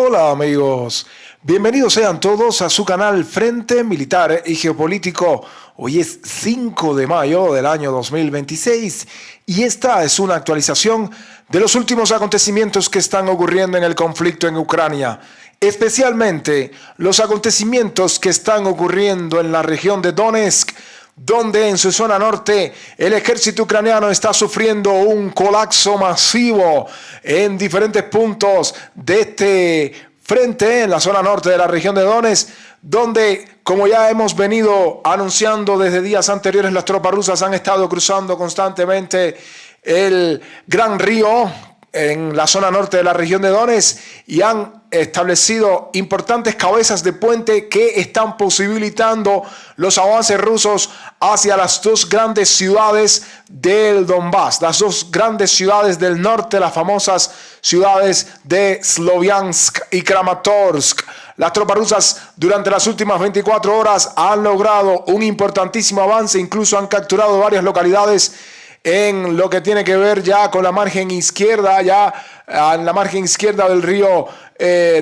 Hola amigos, bienvenidos sean todos a su canal Frente Militar y Geopolítico. Hoy es 5 de mayo del año 2026 y esta es una actualización de los últimos acontecimientos que están ocurriendo en el conflicto en Ucrania, especialmente los acontecimientos que están ocurriendo en la región de Donetsk, donde en su zona norte el ejército ucraniano está sufriendo un colapso masivo en diferentes puntos de este frente en la zona norte de la región de Donetsk, donde, como ya hemos venido anunciando desde días anteriores, las tropas rusas han estado cruzando constantemente el gran río en la zona norte de la región de Donetsk y han establecido importantes cabezas de puente que están posibilitando los avances rusos hacia las dos grandes ciudades del Donbass, las dos grandes ciudades del norte, las famosas ciudades de Sloviansk y Kramatorsk. Las tropas rusas durante las últimas 24 horas han logrado un importantísimo avance, incluso han capturado varias localidades en lo que tiene que ver ya con la margen izquierda, ya en la margen izquierda del río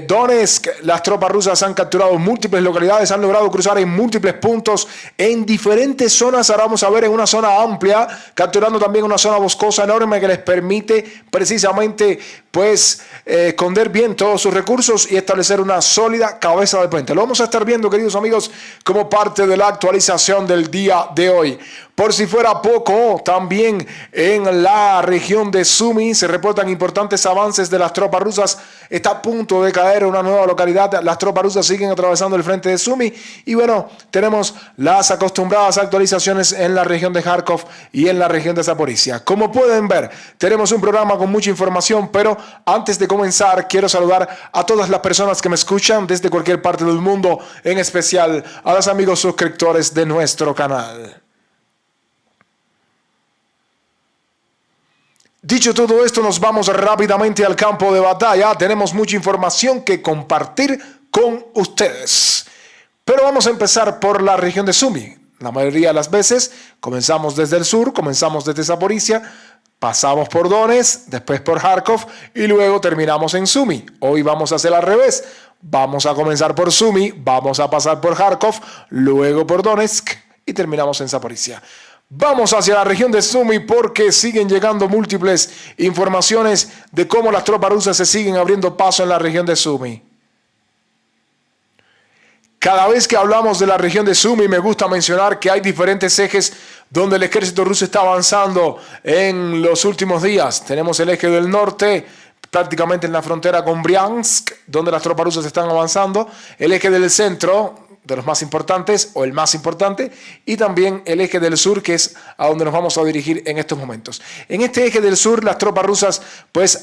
Donetsk. Las tropas rusas han capturado múltiples localidades, han logrado cruzar en múltiples puntos, en diferentes zonas. Ahora vamos a ver en una zona amplia, capturando también una zona boscosa enorme que les permite precisamente esconder bien todos sus recursos y establecer una sólida cabeza de puente. Lo vamos a estar viendo, queridos amigos, como parte de la actualización del día de hoy. Por si fuera poco, también en la región de Sumy se reportan importantes avances de las tropas rusas. Está a punto de caer una nueva localidad. Las tropas rusas siguen atravesando el frente de Sumy. Y bueno, tenemos las acostumbradas actualizaciones en la región de Kharkov y en la región de Zaporizhia. Como pueden ver, tenemos un programa con mucha información, pero antes de comenzar, quiero saludar a todas las personas que me escuchan desde cualquier parte del mundo, en especial a los amigos suscriptores de nuestro canal. Dicho todo esto, nos vamos rápidamente al campo de batalla. Tenemos mucha información que compartir con ustedes. Pero vamos a empezar por la región de Sumy. La mayoría de las veces comenzamos desde el sur, comenzamos desde Zaporizhia, pasamos por Donetsk, después por Kharkov y luego terminamos en Sumy. Hoy vamos a hacer al revés. Vamos a comenzar por Sumy, vamos a pasar por Kharkov, luego por Donetsk y terminamos en Zaporizhia. Vamos hacia la región de Sumy porque siguen llegando múltiples informaciones de cómo las tropas rusas se siguen abriendo paso en la región de Sumy. Cada vez que hablamos de la región de Sumy me gusta mencionar que hay diferentes ejes donde el ejército ruso está avanzando en los últimos días. Tenemos el eje del norte, prácticamente en la frontera con Briansk, donde las tropas rusas están avanzando. El eje del centro, de los más importantes, o el más importante, y también el eje del sur, que es a donde nos vamos a dirigir en estos momentos. En este eje del sur, las tropas rusas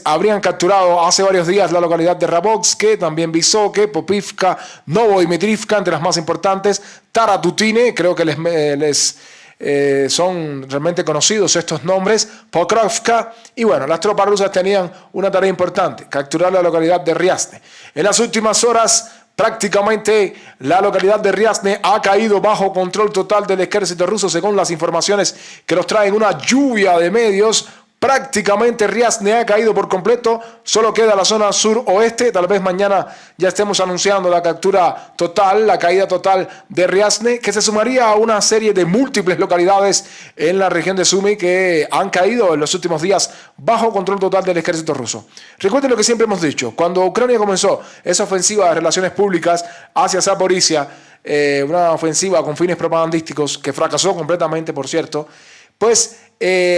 habrían capturado hace varios días la localidad de Rabotske, también Vysoke, Popivka, Novodimitrivka, entre las más importantes, Taratutine, creo que son realmente conocidos estos nombres, Pokrovka, y bueno, las tropas rusas tenían una tarea importante, capturar la localidad de Ryazne. En las últimas horas, prácticamente la localidad de Ryazne ha caído bajo control total del ejército ruso, según las informaciones que nos traen una lluvia de medios. Prácticamente Ryazne ha caído por completo, solo queda la zona suroeste. Tal vez mañana ya estemos anunciando la captura total, la caída total de Ryazne, que se sumaría a una serie de múltiples localidades en la región de Sumy que han caído en los últimos días bajo control total del ejército ruso. Recuerden lo que siempre hemos dicho, cuando Ucrania comenzó esa ofensiva de relaciones públicas hacia Zaporizhia, una ofensiva con fines propagandísticos que fracasó completamente, por cierto,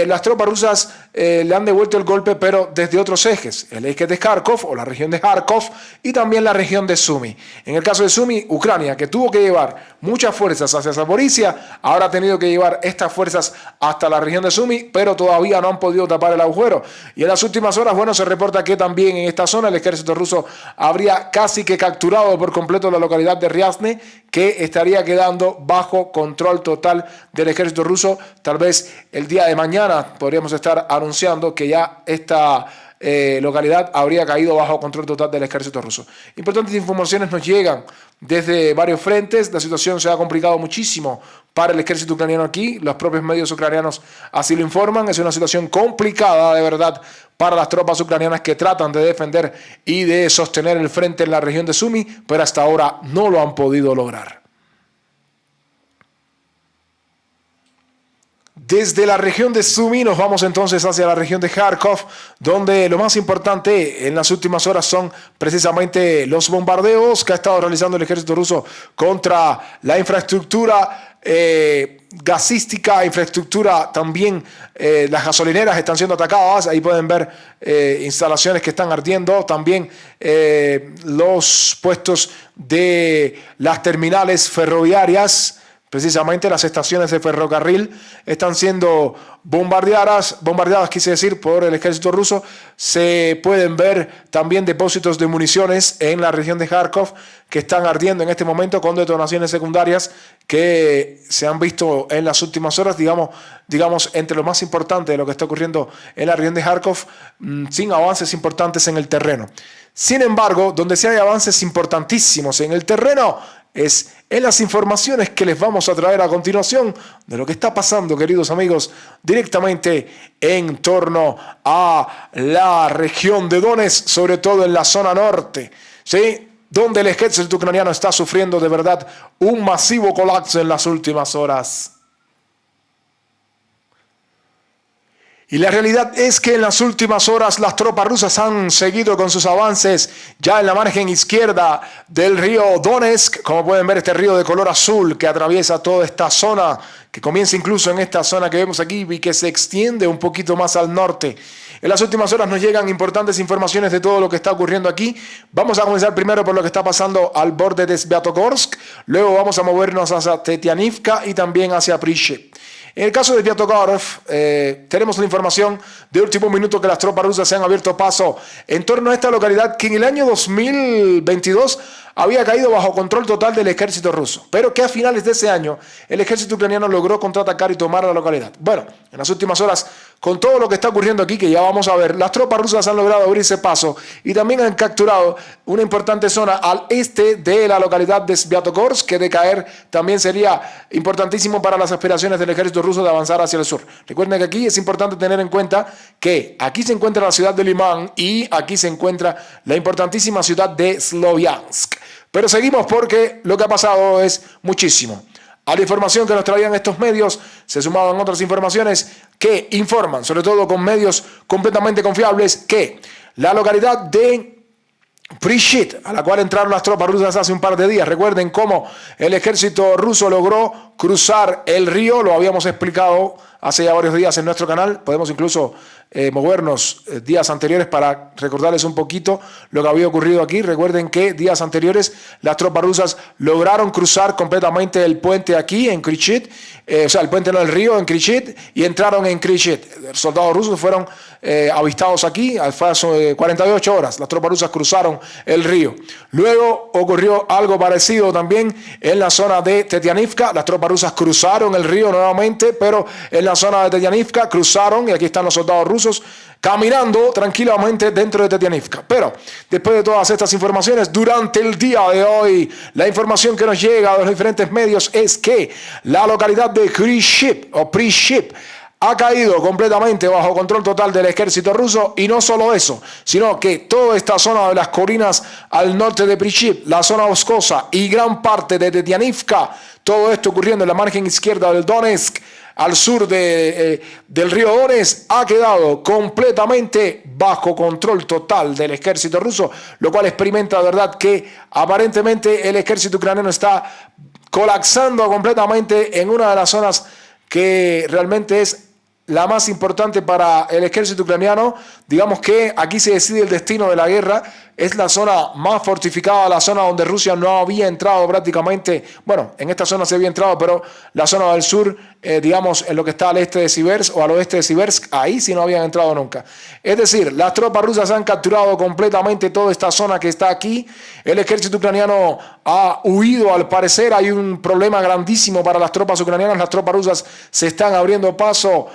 las tropas rusas le han devuelto el golpe, pero desde otros ejes, el eje de Kharkov o la región de Kharkov y también la región de Sumy. En el caso de Sumy, Ucrania, que tuvo que llevar muchas fuerzas hacia Zaporizhia, ahora ha tenido que llevar estas fuerzas hasta la región de Sumy, pero todavía no han podido tapar el agujero. Y en las últimas horas, se reporta que también en esta zona el ejército ruso habría casi que capturado por completo la localidad de Ryazne, que estaría quedando bajo control total del ejército ruso. Tal vez el día de mañana podríamos estar anunciando que ya esta localidad habría caído bajo control total del ejército ruso. Importantes informaciones nos llegan desde varios frentes. La situación se ha complicado muchísimo para el ejército ucraniano aquí. Los propios medios ucranianos así lo informan. Es una situación complicada de verdad para las tropas ucranianas que tratan de defender y de sostener el frente en la región de Sumy, pero hasta ahora no lo han podido lograr. Desde la región de Sumy nos vamos entonces hacia la región de Kharkov, donde lo más importante en las últimas horas son precisamente los bombardeos que ha estado realizando el ejército ruso contra la infraestructura gasística, infraestructura también, las gasolineras están siendo atacadas, ahí pueden ver instalaciones que están ardiendo, también los puestos de las terminales ferroviarias. Precisamente las estaciones de ferrocarril están siendo bombardeadas, quise decir, por el ejército ruso. Se pueden ver también depósitos de municiones en la región de Kharkov que están ardiendo en este momento con detonaciones secundarias que se han visto en las últimas horas, digamos entre lo más importante de lo que está ocurriendo en la región de Kharkov, sin avances importantes en el terreno. Sin embargo, donde sí hay avances importantísimos en el terreno es en las informaciones que les vamos a traer a continuación de lo que está pasando, queridos amigos, directamente en torno a la región de Donetsk, sobre todo en la zona norte, ¿sí?, donde el ejército ucraniano está sufriendo de verdad un masivo colapso en las últimas horas. Y la realidad es que en las últimas horas las tropas rusas han seguido con sus avances ya en la margen izquierda del río Donetsk. Como pueden ver, este río de color azul que atraviesa toda esta zona, que comienza incluso en esta zona que vemos aquí y que se extiende un poquito más al norte. En las últimas horas nos llegan importantes informaciones de todo lo que está ocurriendo aquí. Vamos a comenzar primero por lo que está pasando al borde de Sviatogorsk. Luego vamos a movernos hacia Tetianivka y también hacia Prishep. En el caso de Sviatogorsk, tenemos la información de último minuto que las tropas rusas se han abierto paso en torno a esta localidad que en el año 2022 había caído bajo control total del ejército ruso, pero que a finales de ese año el ejército ucraniano logró contraatacar y tomar la localidad. Bueno, en las últimas horas, con todo lo que está ocurriendo aquí, que ya vamos a ver, las tropas rusas han logrado abrirse paso y también han capturado una importante zona al este de la localidad de Sviatogorsk, que de caer también sería importantísimo para las aspiraciones del ejército ruso de avanzar hacia el sur. Recuerden que aquí es importante tener en cuenta que aquí se encuentra la ciudad de Limán y aquí se encuentra la importantísima ciudad de Sloviansk. Pero seguimos porque lo que ha pasado es muchísimo. A la información que nos traían estos medios se sumaban otras informaciones que informan, sobre todo con medios completamente confiables, que la localidad de Prishep, a la cual entraron las tropas rusas hace un par de días. Recuerden cómo el ejército ruso logró cruzar el río, lo habíamos explicado hace ya varios días en nuestro canal. Podemos incluso movernos días anteriores para recordarles un poquito lo que había ocurrido aquí. Recuerden que días anteriores las tropas rusas lograron cruzar completamente el puente aquí en Prishep, el puente no, el río en Prishep, y entraron en Prishep. Los soldados rusos fueron avistados aquí hace 48 horas. Las tropas rusas cruzaron el río. Luego ocurrió algo parecido también en la zona de Tetianivka. Las tropas rusas cruzaron el río nuevamente, pero en la zona de Tetianivka cruzaron, y aquí están los soldados rusos caminando tranquilamente dentro de Tetianivka. Pero después de todas estas informaciones, durante el día de hoy, la información que nos llega de los diferentes medios es que la localidad de Prishep ha caído completamente bajo control total del ejército ruso, y no solo eso, sino que toda esta zona de las colinas al norte de Prishep, la zona boscosa y gran parte de Tetianivka, todo esto ocurriendo en la margen izquierda del Donetsk, al sur del río Donetsk, ha quedado completamente bajo control total del ejército ruso, lo cual experimenta de verdad que aparentemente el ejército ucraniano está colapsando completamente en una de las zonas que realmente es la más importante para el ejército ucraniano. Digamos que aquí se decide el destino de la guerra. Es la zona más fortificada, la zona donde Rusia no había entrado prácticamente. Bueno, en esta zona se había entrado, pero la zona del sur, digamos, en lo que está al este de Siversk o al oeste de Siversk, ahí sí no habían entrado nunca. Es decir, las tropas rusas han capturado completamente toda esta zona que está aquí. El ejército ucraniano ha huido, al parecer. Hay un problema grandísimo para las tropas ucranianas. Las tropas rusas se están abriendo paso,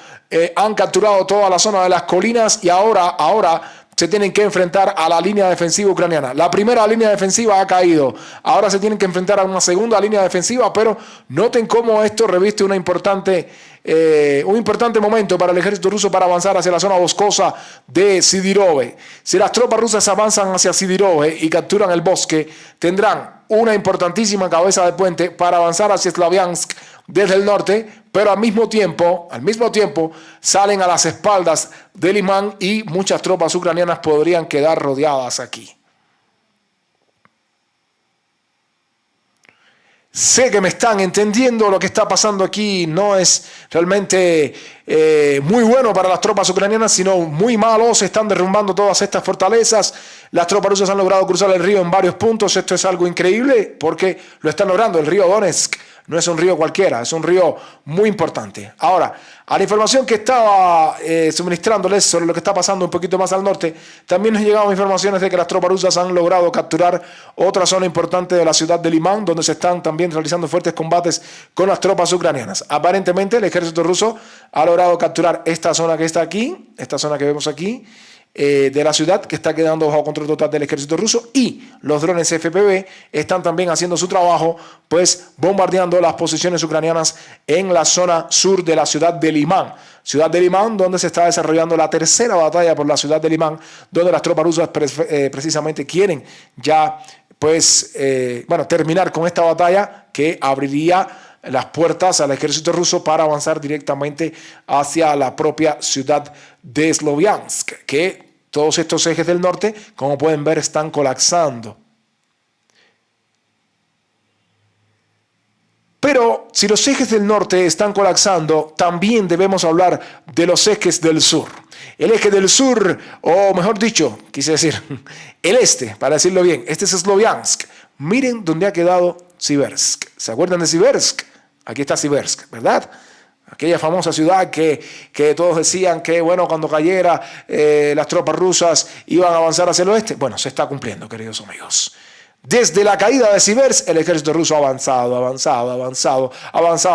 han capturado toda la zona de las colinas y ahora se tienen que enfrentar a la línea defensiva ucraniana. La primera línea defensiva ha caído. Ahora se tienen que enfrentar a una segunda línea defensiva, pero noten cómo esto reviste un importante momento para el ejército ruso para avanzar hacia la zona boscosa de Sidirove. Si las tropas rusas avanzan hacia Sidirove y capturan el bosque, tendrán una importantísima cabeza de puente para avanzar hacia Slaviansk desde el norte, pero al mismo tiempo salen a las espaldas de Limán y muchas tropas ucranianas podrían quedar rodeadas aquí. Sé que me están entendiendo, lo que está pasando aquí no es realmente muy bueno para las tropas ucranianas, sino muy malo. Se están derrumbando todas estas fortalezas. Las tropas rusas han logrado cruzar el río en varios puntos. Esto es algo increíble porque lo están logrando. El río Donetsk no es un río cualquiera, es un río muy importante. Ahora, a la información que estaba suministrándoles sobre lo que está pasando un poquito más al norte, también nos llegaban informaciones de que las tropas rusas han logrado capturar otra zona importante de la ciudad de Limán, donde se están también realizando fuertes combates con las tropas ucranianas. Aparentemente, el ejército ruso ha logrado capturar esta zona que está aquí, esta zona que vemos aquí, de la ciudad, que está quedando bajo control total del ejército ruso, y los drones FPV están también haciendo su trabajo, pues bombardeando las posiciones ucranianas en la zona sur de la ciudad de Limán. Ciudad de Limán, donde se está desarrollando la tercera batalla por la ciudad de Limán, donde las tropas rusas precisamente quieren ya terminar con esta batalla que abriría las puertas al ejército ruso para avanzar directamente hacia la propia ciudad de Sloviansk, que todos estos ejes del norte, como pueden ver, están colapsando. Pero si los ejes del norte están colapsando, también debemos hablar de los ejes del sur. El eje del sur, o mejor dicho, quise decir, el este, para decirlo bien, este es Sloviansk. Miren dónde ha quedado Siversk. ¿Se acuerdan de Siversk? Aquí está Siversk, ¿verdad? Aquella famosa ciudad que todos decían que, bueno, cuando cayera las tropas rusas iban a avanzar hacia el oeste. Bueno, se está cumpliendo, queridos amigos. Desde la caída de Siversk, el ejército ruso ha avanzado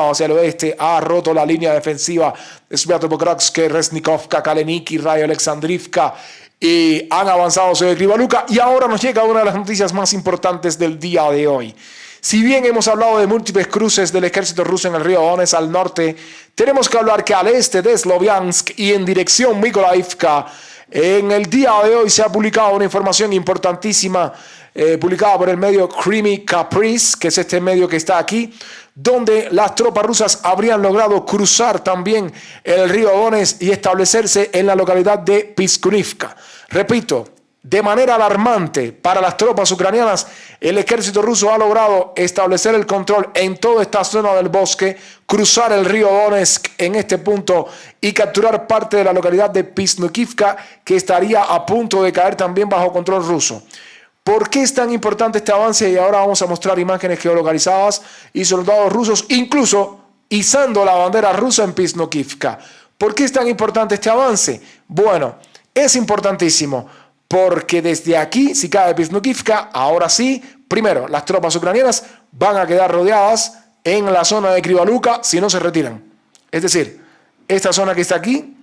hacia el oeste, ha roto la línea defensiva de Sviatopolsk, Resnikovka, Kaleniki, Rayo Alexandrivka, y han avanzado sobre Krivaluka. Y ahora nos llega una de las noticias más importantes del día de hoy. Si bien hemos hablado de múltiples cruces del ejército ruso en el río Donetsk al norte, tenemos que hablar que al este de Sloviansk y en dirección Mykolaiivka, en el día de hoy se ha publicado una información importantísima, publicada por el medio Crimea Caprice, que es este medio que está aquí, donde las tropas rusas habrían logrado cruzar también el río Donetsk y establecerse en la localidad de Piskunivka. Repito, de manera alarmante para las tropas ucranianas, el ejército ruso ha logrado establecer el control en toda esta zona del bosque, cruzar el río Donetsk en este punto y capturar parte de la localidad de Pisnukivka, que estaría a punto de caer también bajo control ruso. ¿Por qué es tan importante este avance? Y ahora vamos a mostrar imágenes geolocalizadas y soldados rusos, incluso izando la bandera rusa en Pisnukivka. ¿Por qué es tan importante este avance? Bueno, es importantísimo porque desde aquí, si cae Pisnukivka, ahora sí, primero, las tropas ucranianas van a quedar rodeadas en la zona de Krivaluka si no se retiran. Es decir, esta zona que está aquí,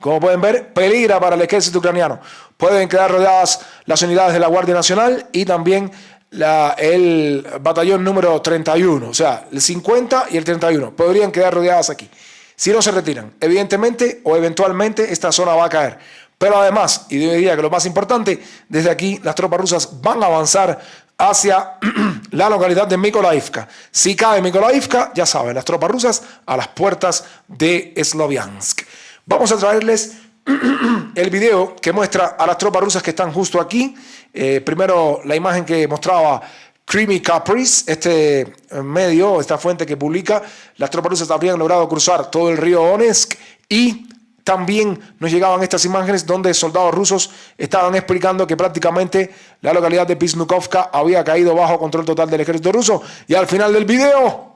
como pueden ver, peligra para el ejército ucraniano. Pueden quedar rodeadas las unidades de la Guardia Nacional y también el batallón número 31, o sea, el 50 y el 31, podrían quedar rodeadas aquí. Si no se retiran, evidentemente o eventualmente esta zona va a caer. Pero además, y yo diría que lo más importante, desde aquí las tropas rusas van a avanzar hacia la localidad de Mykolaiivka. Si cae Mykolaiivka, ya saben, las tropas rusas a las puertas de Sloviansk. Vamos a traerles el video que muestra a las tropas rusas que están justo aquí. Primero la imagen que mostraba Crimea Caprice, este medio, esta fuente que publica, las tropas rusas habrían logrado cruzar todo el río Donetsk y también nos llegaban estas imágenes donde soldados rusos estaban explicando que prácticamente la localidad de Pisnukovka había caído bajo control total del ejército ruso. Y al final del video,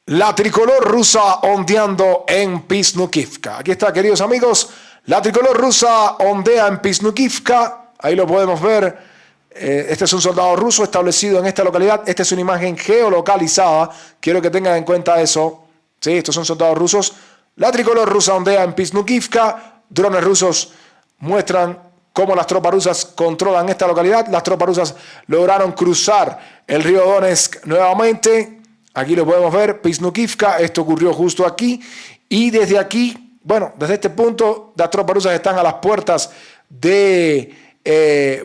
la tricolor rusa ondeando en Pisnukivka. Aquí está, queridos amigos, la tricolor rusa ondea en Pisnukivka. Ahí lo podemos ver. Este es un soldado ruso establecido en esta localidad. Esta es una imagen geolocalizada. Quiero que tengan en cuenta eso. Sí, estos son soldados rusos La tricolor rusa ondea en Pisnukivka. Drones rusos muestran cómo las tropas rusas controlan esta localidad. Las tropas rusas lograron cruzar el río Donetsk nuevamente. Aquí lo podemos ver, Pisnukivka. Esto ocurrió justo aquí. Y desde aquí, bueno, desde este punto, las tropas rusas están a las puertas de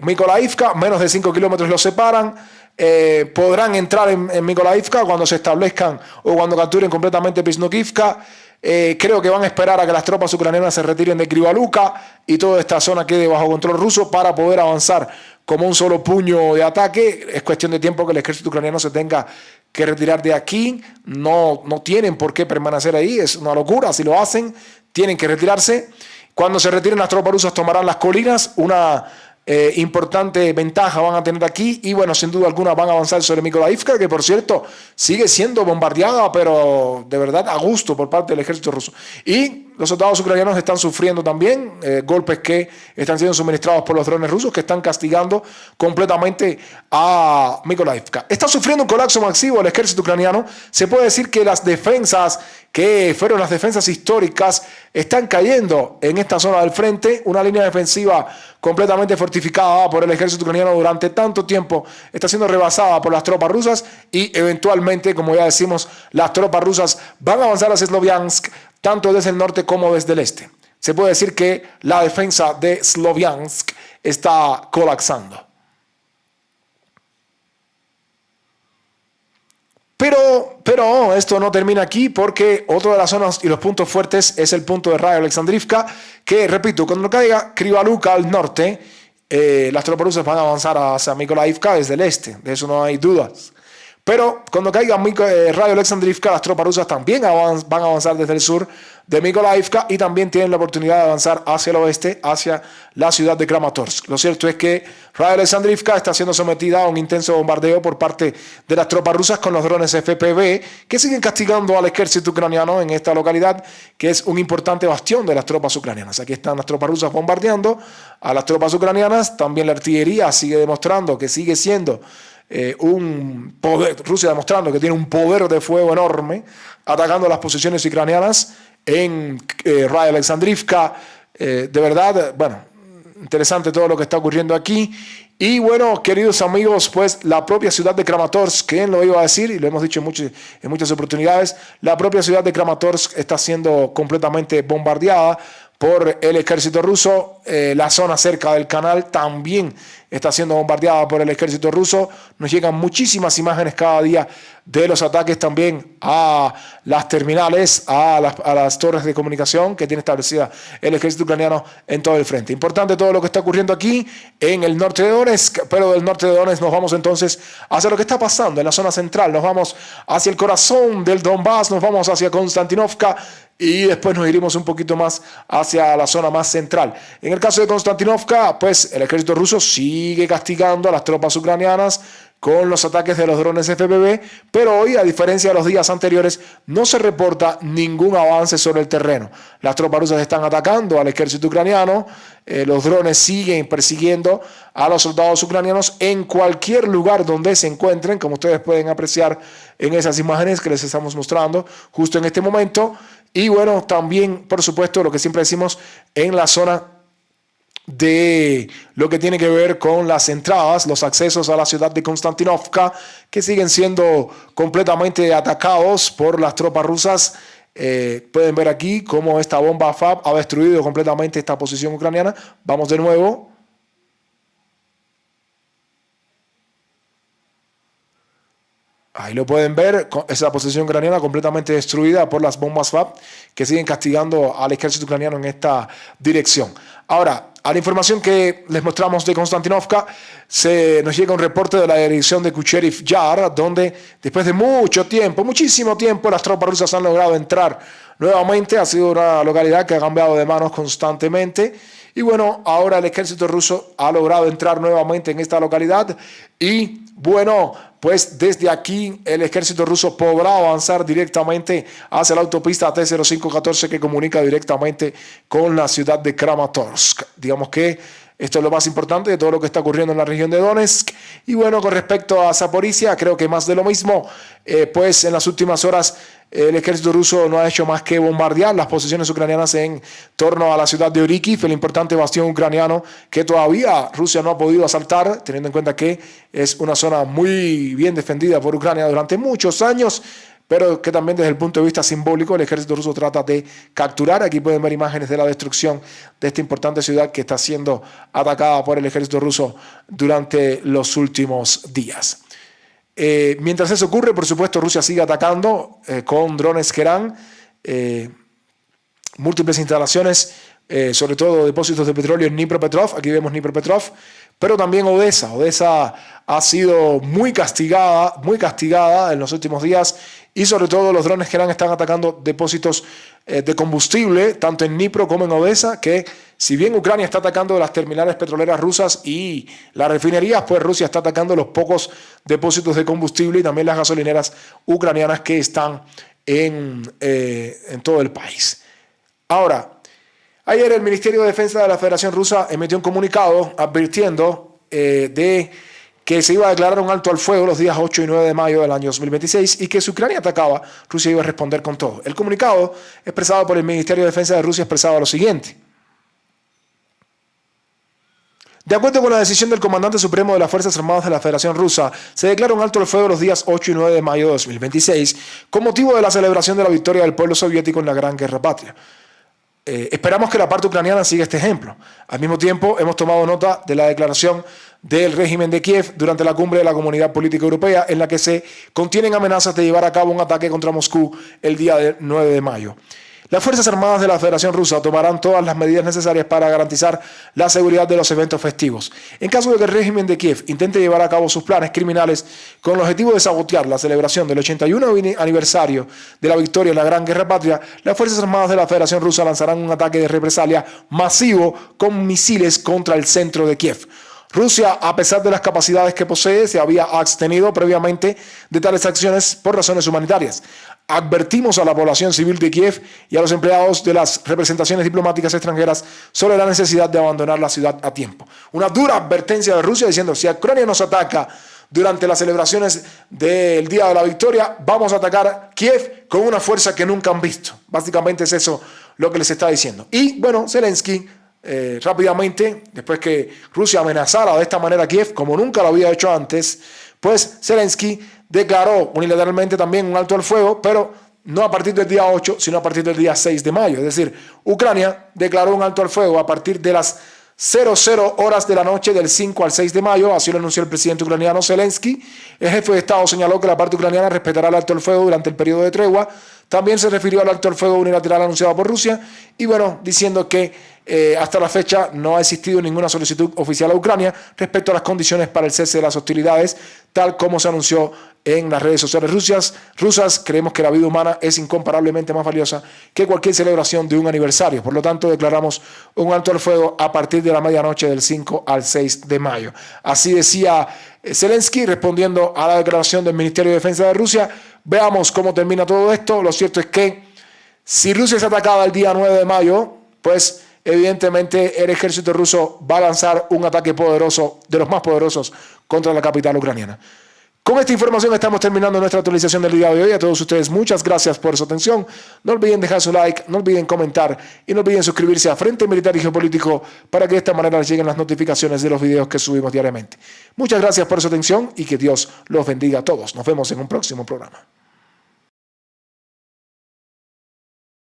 Mykolaiivka. Menos de 5 kilómetros los separan. Podrán entrar en Mykolaiivka cuando se establezcan o cuando capturen completamente Pisnukivka. Creo que van a esperar a que las tropas ucranianas se retiren de Kryvyi-Luka y toda esta zona quede bajo control ruso para poder avanzar como un solo puño de ataque. Es cuestión de tiempo que el ejército ucraniano se tenga que retirar de aquí. No tienen por qué permanecer ahí, es una locura. Si lo hacen, tienen que retirarse. Cuando se retiren las tropas rusas tomarán las colinas, una importante ventaja van a tener aquí y bueno, sin duda alguna van a avanzar sobre Mykolaiivka, que por cierto sigue siendo bombardeada, pero de verdad a gusto por parte del ejército ruso. Y los soldados ucranianos están sufriendo también golpes que están siendo suministrados por los drones rusos que están castigando completamente a Mykolaiivka. Está sufriendo un colapso masivo el ejército ucraniano. Se puede decir que las defensas que fueron las defensas históricas están cayendo en esta zona del frente. Una línea defensiva completamente fortificada por el ejército ucraniano durante tanto tiempo está siendo rebasada por las tropas rusas y eventualmente, como ya decimos, las tropas rusas van a avanzar hacia Sloviansk tanto desde el norte como desde el este. Se puede decir que la defensa de Sloviansk está colapsando. Pero esto no termina aquí porque otro de las zonas y los puntos fuertes es el punto de Radio Alexandrivka, que repito, cuando caiga Kryvyi-Luka al norte, las tropas rusas van a avanzar hacia Mykolaiivka desde el este, de eso no hay dudas. Pero cuando caiga Radio Alexandrivka, las tropas rusas también van a avanzar desde el sur de Mykolaiivka y también tienen la oportunidad de avanzar hacia el oeste, hacia la ciudad de Kramatorsk. Lo cierto es que Radio Alexandrivka está siendo sometida a un intenso bombardeo por parte de las tropas rusas con los drones FPV que siguen castigando al ejército ucraniano en esta localidad, que es un importante bastión de las tropas ucranianas. Aquí están las tropas rusas bombardeando a las tropas ucranianas. También la artillería sigue demostrando que sigue siendo un poder, Rusia demostrando que tiene un poder de fuego enorme, atacando las posiciones ucranianas en Radio Alexandrivka. De verdad, bueno, interesante todo lo que está ocurriendo aquí. Y bueno, queridos amigos, pues la propia ciudad de Kramatorsk, ¿quién lo iba a decir? Y lo hemos dicho en muchas oportunidades, la propia ciudad de Kramatorsk está siendo completamente bombardeada por el ejército ruso. La zona cerca del canal también está siendo bombardeada por el ejército ruso. Nos llegan muchísimas imágenes cada día de los ataques también a las terminales, a las torres de comunicación que tiene establecida el ejército ucraniano en todo el frente. Importante todo lo que está ocurriendo aquí en el norte de Donetsk, pero del norte de Donetsk nos vamos entonces hacia lo que está pasando en la zona central. Nos vamos hacia el corazón del Donbass, nos vamos hacia Konstantinovka y después nos iremos un poquito más hacia la zona más central. En el caso de Konstantinovka, pues el ejército ruso sigue castigando a las tropas ucranianas con los ataques de los drones FPV, pero hoy, a diferencia de los días anteriores, no se reporta ningún avance sobre el terreno. Las tropas rusas están atacando al ejército ucraniano, los drones siguen persiguiendo a los soldados ucranianos en cualquier lugar donde se encuentren, como ustedes pueden apreciar en esas imágenes que les estamos mostrando justo en este momento. Y bueno, también, por supuesto, lo que siempre decimos, en la zona de lo que tiene que ver con las entradas, los accesos a la ciudad de Konstantinovka, que siguen siendo completamente atacados por las tropas rusas. Pueden ver aquí cómo esta bomba FAB ha destruido completamente esta posición ucraniana. Vamos de nuevo. Ahí lo pueden ver, esa posición ucraniana completamente destruida por las bombas FAB que siguen castigando al ejército ucraniano en esta dirección. Ahora, a la información que les mostramos de Konstantinovka, nos llega un reporte de la dirección de Kucherov Yar, donde después de mucho tiempo, muchísimo tiempo, las tropas rusas han logrado entrar nuevamente. Ha sido una localidad que ha cambiado de manos constantemente. Y bueno, ahora el ejército ruso ha logrado entrar nuevamente en esta localidad y bueno, pues desde aquí el ejército ruso podrá avanzar directamente hacia la autopista T-0514 que comunica directamente con la ciudad de Kramatorsk. Digamos que Esto es lo más importante de todo lo que está ocurriendo en la región de Donetsk. Y bueno, con respecto a Zaporizhia, creo que más de lo mismo, pues en las últimas horas el ejército ruso no ha hecho más que bombardear las posiciones ucranianas en torno a la ciudad de Orikhiv, el importante bastión ucraniano que todavía Rusia no ha podido asaltar, teniendo en cuenta que es una zona muy bien defendida por Ucrania durante muchos años, pero que también desde el punto de vista simbólico el ejército ruso trata de capturar. Aquí pueden ver imágenes de la destrucción de esta importante ciudad que está siendo atacada por el ejército ruso durante los últimos días. Mientras eso ocurre, por supuesto, Rusia sigue atacando con drones Kerán, múltiples instalaciones, sobre todo depósitos de petróleo en Dnipropetrovsk. Aquí vemos Dnipropetrovsk, pero también Odessa. Odessa ha sido muy castigada en los últimos días, y sobre todo los drones Kerán están atacando depósitos de combustible, tanto en Dnipro como en Odessa, que si bien Ucrania está atacando las terminales petroleras rusas y las refinerías, pues Rusia está atacando los pocos depósitos de combustible y también las gasolineras ucranianas que están en todo el país. Ahora, ayer el Ministerio de Defensa de la Federación Rusa emitió un comunicado advirtiendo de que se iba a declarar un alto al fuego los días 8 y 9 de mayo del año 2026 y que si Ucrania atacaba, Rusia iba a responder con todo. El comunicado expresado por el Ministerio de Defensa de Rusia expresaba lo siguiente: de acuerdo con la decisión del Comandante Supremo de las Fuerzas Armadas de la Federación Rusa, se declara un alto al fuego los días 8 y 9 de mayo de 2026 con motivo de la celebración de la victoria del pueblo soviético en la Gran Guerra Patria. Esperamos que la parte ucraniana siga este ejemplo. Al mismo tiempo, hemos tomado nota de la declaración del régimen de Kiev durante la cumbre de la Comunidad Política Europea, en la que se contienen amenazas de llevar a cabo un ataque contra Moscú el día 9 de mayo. Las Fuerzas Armadas de la Federación Rusa tomarán todas las medidas necesarias para garantizar la seguridad de los eventos festivos. En caso de que el régimen de Kiev intente llevar a cabo sus planes criminales con el objetivo de sabotear la celebración del 81 aniversario de la victoria en la Gran Guerra Patria, las Fuerzas Armadas de la Federación Rusa lanzarán un ataque de represalia masivo con misiles contra el centro de Kiev. Rusia, a pesar de las capacidades que posee, se había abstenido previamente de tales acciones por razones humanitarias. Advertimos a la población civil de Kiev y a los empleados de las representaciones diplomáticas extranjeras sobre la necesidad de abandonar la ciudad a tiempo. Una dura advertencia de Rusia diciendo: si Ucrania nos ataca durante las celebraciones del Día de la Victoria, vamos a atacar Kiev con una fuerza que nunca han visto. Básicamente es eso lo que les está diciendo. Y bueno, Zelensky rápidamente, después que Rusia amenazara de esta manera a Kiev, como nunca lo había hecho antes, pues Zelensky declaró unilateralmente también un alto al fuego, pero no a partir del día 8, sino a partir del día 6 de mayo. Es decir, Ucrania declaró un alto al fuego a partir de las 00 horas de la noche del 5 al 6 de mayo, así lo anunció el presidente ucraniano Zelensky. El jefe de Estado señaló que la parte ucraniana respetará el alto al fuego durante el periodo de tregua. También se refirió al alto al fuego unilateral anunciado por Rusia y bueno, diciendo que hasta la fecha no ha existido ninguna solicitud oficial a Ucrania respecto a las condiciones para el cese de las hostilidades, tal como se anunció en las redes sociales rusas. Creemos que la vida humana es incomparablemente más valiosa que cualquier celebración de un aniversario. Por lo tanto, declaramos un alto al fuego a partir de la medianoche del 5 al 6 de mayo. Así decía Zelensky respondiendo a la declaración del Ministerio de Defensa de Rusia. Veamos cómo termina todo esto. Lo cierto es que si Rusia es atacada el día 9 de mayo, pues evidentemente el ejército ruso va a lanzar un ataque poderoso, de los más poderosos, contra la capital ucraniana. Con esta información estamos terminando nuestra actualización del día de hoy. A todos ustedes, muchas gracias por su atención. No olviden dejar su like, no olviden comentar y no olviden suscribirse a Frente Militar y Geopolítico para que de esta manera les lleguen las notificaciones de los videos que subimos diariamente. Muchas gracias por su atención y que Dios los bendiga a todos. Nos vemos en un próximo programa.